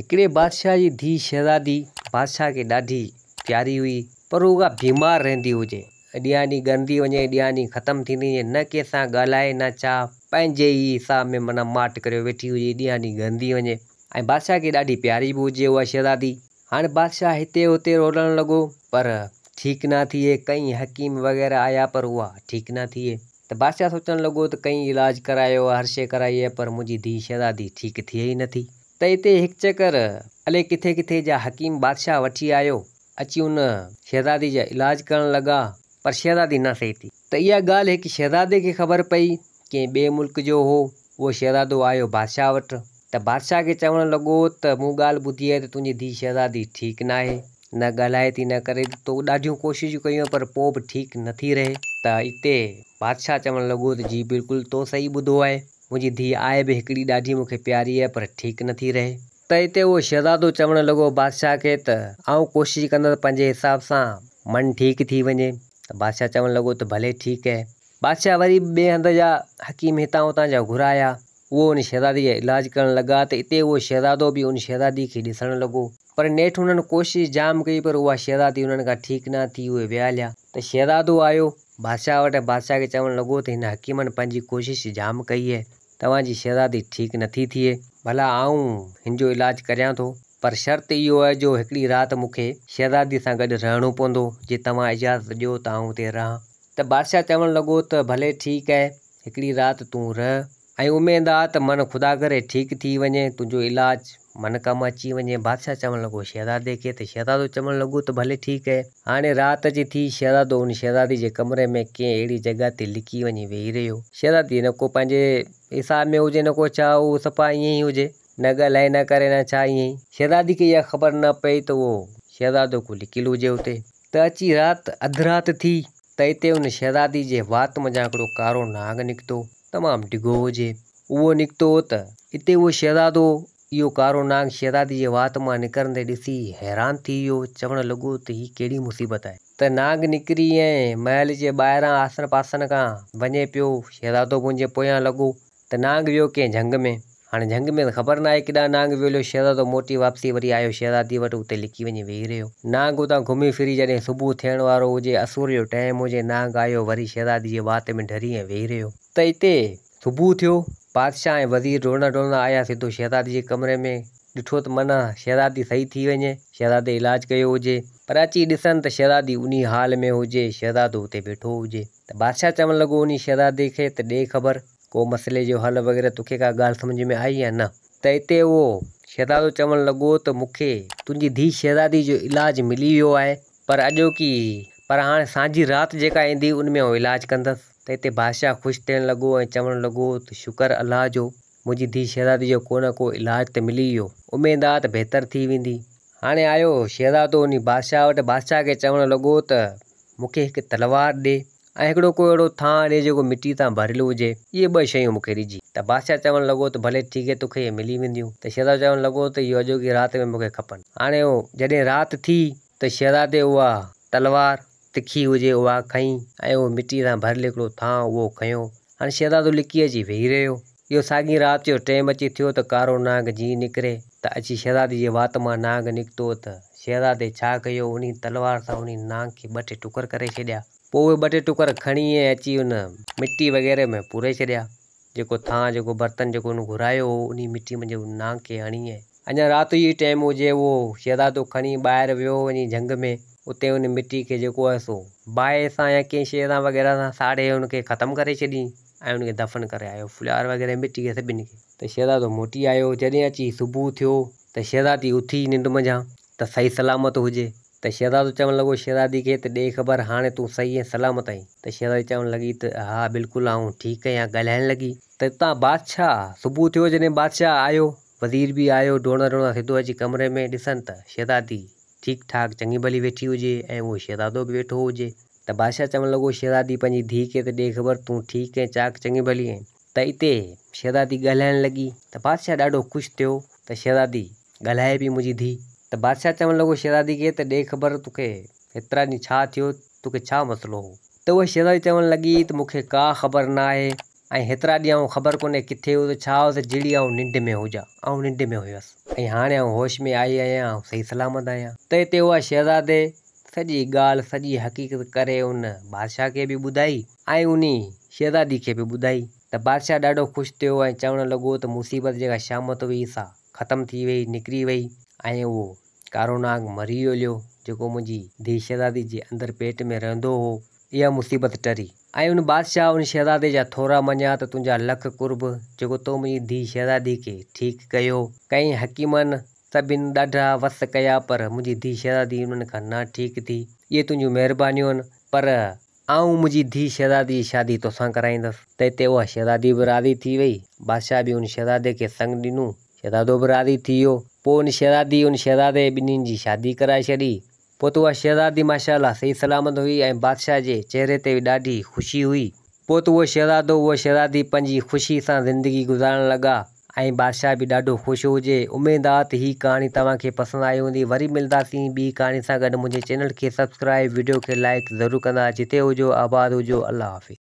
हिकिड़े बादशाह जी धी शहज़ादी बादशाह खे ॾाढी प्यारी हुई, पर उहा बीमार रहंदी हुजे। ॾींहं ॾींहुं ॻंदी वञे, ॾींहं ॾींहुं ख़तमु थींदी वञे, न कंहिंसां ॻाल्हाए न छा, पंहिंजे ई हिसाब में माना माट करे वेठी हुजे, ॾींहं ॾींहुं ॻंदी वञे। ऐं बादशाह खे ॾाढी प्यारी बि हुजे उहा शहज़ादी। हाणे बादशाह हिते हुते रोलण लॻो, पर ठीकु न थिए। कई हकीम वग़ैरह आया, पर उहा ठीकु न थिए। त बादशाह सोचणु लॻो त कई इलाज करायो, हर शइ कराई आहे, पर मुंहिंजी धीउ शहज़ादी ठीकु थिए ई नथी। त हिते हिकु चकर अलाए किथे किथे जा हकीम बादशाह वठी आयो, अची उन शहज़ादी जा इलाज करणु लॻा, पर शहज़ादी न सही थी। त इहा ॻाल्हि हिकु शहज़ादे खे ख़बर पई, कंहिं ॿिए मुल्क जो हो। उहो शहज़ादो आयो बादशाह वटि, त बादशाह खे चवणु लॻो त मूं ॻाल्हि ॿुधी आहे त तुंहिंजी धीउ शहज़ादी ठीकु न आहे, न ॻाल्हाए थी, न करे थी। तो ॾाढियूं कोशिशूं कयूं, पर पोइ बि ठीकु नथी रहे। त हिते बादशाह चवणु लॻो त जी बिल्कुलु तो सही ॿुधो आहे, मुंहिंजी धीउ आहे बि हिकिड़ी ॾाढी मूंखे प्यारी आहे, पर ठीकु नथी रहे। त हिते उहो शहज़ादो चवणु लॻो बादशाह खे त आउं कोशिशि कंदुसि पंहिंजे हिसाब सां मन ठीकु थी वञे। त बादशाह चवणु लॻो त भले ठीकु आहे। बादशाह वरी ॿिए हंधि जा हकीम हितां हुतां जा घुराया, उहो उन शहज़ादी जा इलाज करणु लॻा। त हिते उहो शहज़ादो बि उन शहज़ादी खे ॾिसणु लॻो, पर नेठि हुननि कोशिशि जाम कई, पर उहा शहज़ादी हुननि खां ठीकु न थी। उहे विया हलिया। त शहज़ादो आयो बादशाह वटि, बादशाह खे चवणु लॻो त हिन हकीमनि पंहिंजी कोशिशि जाम कई आहे, तव्हांजी शहज़ादी ठीकु नथी थिए। भला आऊं हिन जो इलाजु करियां थो, पर शर्त इहो आहे जो हिकिड़ी राति मूंखे शहज़ादी सां गॾु रहणो पवंदो। जे तव्हां इजाज़त ॾियो त आऊं हुते रहां। त बादशाह चवणु लॻो त भले ठीकु आहे, हिकिड़ी राति तूं रह, ऐं उमेद आहे त मन ख़ुदा करे ठीकु थी वञे, तुंहिंजो इलाजु मन कमु अची वञे। बादशाह चवणु लॻो शहज़ादे खे, त शहज़ादो चवणु लॻो त भले ठीकु आहे। हाणे राति अची थी, शहज़ादो उन शहज़ादी जे कमरे में कंहिं अहिड़ी जॻह ते लिकी वञी वेही रहियो। शहज़ादी न को पंहिंजे हिसाब में हुजे, न को छा, उहो सफ़ा ईअं ई हुजे, न ॻाल्हाए न करे न छा, ईअं ई। शहज़ादी खे इहा ख़बर न पई त उहो शहज़ादो को लिकियलु हुजे हुते। त अची राति अधु राति थी, त हिते उन शहज़ादी जे वात मञा हिकिड़ो कारो नाग निकितो, तमामु डिघो हुजे। उहो निकितो त हिते उहो शहज़ादो इहो कारो नाग शहज़ादी जे वात मां निकिरंदे ॾिसी हैरान थी वियो। चवणु लॻो त हीअ कहिड़ी मुसीबत आहे। त नाग निकिरी ऐं महल जे ॿाहिरां आसन पासन खां वञे पियो। शहज़ादो मुंहिंजे पोयां लॻो। त नाग वियो कंहिं झंग में। हाणे झंग में त ख़बर न आहे केॾा नाग वियो। शहज़ादो मोटी वापसी वरी आयो शहज़ादी वटि, उते लिकी वञी वेही रहियो। नाग उतां घुमी फिरी जॾहिं सुबुह थियण वारो हुजे, असुर जो टाइम हुजे, नाग आयो वरी शहज़ादी जे वात में ढरी ऐं वेही रहियो। त हिते सुबुह थियो, बादशाह ऐं वज़ीर डोड़ंदा डोड़ंदा आया सिधो शहज़ादी जे कमरे में। ॾिठो त माना शहज़ादी सही थी वञे, शहज़ादे इलाजु कयो हुजे, पर अची ॾिसनि त शहज़ादी उन हाल में हुजे, शहज़ादो उते वेठो हुजे। त बादशाह चवणु लॻो उन शहज़ादे खे त ॾे ख़बर, को मसइले जो हल वग़ैरह तोखे का ॻाल्हि सम्झ में आई या न। त हिते उहो शहज़ादो चवणु लॻो त मूंखे तुंहिंजी धीउ शहज़ादी जो इलाजु मिली वियो आहे, पर अॼोकी पर हाणे साँझी राति जेका ईंदी उन में उहो इलाजु कंदसि। त हिते बादशाह ख़ुशि थियणु लॻो ऐं चवणु लॻो त शुक्र अलाह जो, मुंहिंजी धीउ शहज़ादी जो को न को इलाजु त मिली वियो, उमेद आहे त बहितर थी वेंदी। हाणे आयो शहज़ादो उन बादशाह वटि। बादशाह खे चवणु लॻो त मूंखे हिकु तलवार ॾे ऐं हिकिड़ो को अहिड़ो थां ॾे जेको मिटी सां भरियलु हुजे, इहे ॿ शयूं मूंखे ॾिजी। त बादशाह चवणु लॻो त भले ठीकु आहे, तोखे इहे मिली वेंदियूं। त शहज़ादो चवणु लॻो त इहो अॼोकी राति में मूंखे खपनि। हाणे जॾहिं राति थी त शहज़ादे उहा तलवार तिखी हुजे उहा खईं, ऐं उहो मिटी सां भरियलु हिकिड़ो थां उहो खयों। हाणे शहज़ादो लिकी अची वेही रहियो। इहो साॻी राति जो टाइम अची थियो त कारो नाग जीअं निकिरे त अची शहज़ादी जे वात मां नाग निकितो। त शहज़ादे छा कयो, उन तलवार सां उन नाग खे ॿ टे टुकर करे छॾिया। पोइ उहे ॿ टे टुकर खणी ऐं अची उन मिटी वग़ैरह में पूरे छॾिया। जेको थां, जेको बर्तन जेको उन घुरायो हो, उन मिटी में जो नाग खे हणी ऐं अञा राति जी टाइम हुजे, उहो शहज़ादो खणी ॿाहिरि वियो वञी झंग में। उते उन मिटी खे जेको आहे सो बाहि सां या कंहिं शइ सां वग़ैरह सां साड़े उनखे ख़तमु करे छॾी ऐं उनखे दफ़न करे आयो, फुलियार वग़ैरह मिटी खे सभिनी खे। त शहज़ादो मोटी आयो। जॾहिं अची सुबुह थियो त शहज़ादी उथी निंड मंझां त सही सलामत हुजे। त शहज़ादो चवणु लॻो शहज़ादी खे त ॾे ख़बर, हाणे तूं सही ऐं सलामत आहीं। त शहज़ादी चवणु लॻी त हा बिल्कुलु आऊं ठीकु आहियां, ॻाल्हाइणु लॻी। त हितां बादशाह सुबुह थियो, जॾहिं बादशाह आयो, वज़ीर बि आयो, डोड़ंदा डोड़ंदा सिधो अची कमरे में ॾिसनि त शहज़ादी ठीकु ठाक चङी भली वेठी हुजे ऐं उहो शहज़ादो बि वेठो हुजे। त बादशाह चवणु लॻो शहज़ादी पंहिंजी धीउ खे त ॾे ख़बर, तूं ठीकु ऐं चाक चङी भली आहीं। त हिते शहज़ादी ॻाल्हाइणु लॻी। त बादशाह ॾाढो ख़ुशि थियो त शहज़ादी ॻाल्हाए पई मुंहिंजी धीउ। त बादशाह चवणु लॻो शहज़ादी खे त ॾे ख़बर, तोखे हेतिरा ॾींहं छा थियो, तोखे छा मसइलो हो। त उहा शहज़ादी चवणु लॻी त मूंखे का ख़बर न आहे ऐं हेतिरा ॾींहं ख़बर कोन्हे किथे हुयो, छा हुयो, जहिड़ी निंड में हुजां, निंड में हुयसि। ऐं हाणे आउं होश में आई आहियां, सही सलामत आहियां। त हिते उहा शहज़ादे सॼी ॻाल्हि सॼी हक़ीक़त करे उन बादशाह खे बि ॿुधाई ऐं उन शहज़ादी खे बि ॿुधाई। त बादशाह ॾाढो ख़ुशि थियो ऐं चवणु लॻो त मुसीबत जेका शामत हुई सा ख़तमु थी वई, निकिरी वई ऐं उहो कारो नाग मरी हलियो जेको मुंहिंजी धीउ शहज़ादी जे अंदरि पेट में रहंदो हो। इहा मुसीबत टरी ऐं उन बादशाह उन शहज़ादे जा थोरा मञिया त तुंहिंजा लख कुर्ब जेको तो मुंहिंजी धीउ शहज़ादी खे ठीकु कयो। कई हकीमनि सभिनि ॾाढा वस कया पर मुंहिंजी धीउ शहज़ादी उन्हनि खां न ठीकु थी। इहे तुंहिंजियूं महिरबानियूं आहिनि, पर आऊं मुंहिंजी धीउ शहज़ादी जी शादी तोसां कराईंदसि। त हिते उहा शहज़ादी बि राज़ी थी वई। बादशाह बि उन शहज़ादे खे संग ॾिनो, शहज़ादो बि राज़ी थी वियो। पोइ उन शहज़ादी उन शहज़ादे ॿिन्हिनि जी शादी कराए छॾी। पोइ त उहा शहज़ादी माशाअल्लाह सही सलामत हुई ऐं बादशाह जे चहिरे ते बि ॾाढी ख़ुशी हुई। पोइ त उहो शहज़ादो उहा शहज़ादी पंहिंजी ख़ुशी सां ज़िंदगी गुज़ारण लॻा ऐं बादशाह बि ॾाढो ख़ुशि हुजे। उमेदु आहे त हीअ कहाणी तव्हांखे पसंदि आई हूंदी। वरी मिलंदासीं ॿी कहाणी सां गॾु। मुंहिंजे चैनल खे सब्सक्राइब, वीडियो खे लाइक ज़रूरु कंदा। जिते हुजो आबाद हुजो। अल्लाह हाफ़िज़।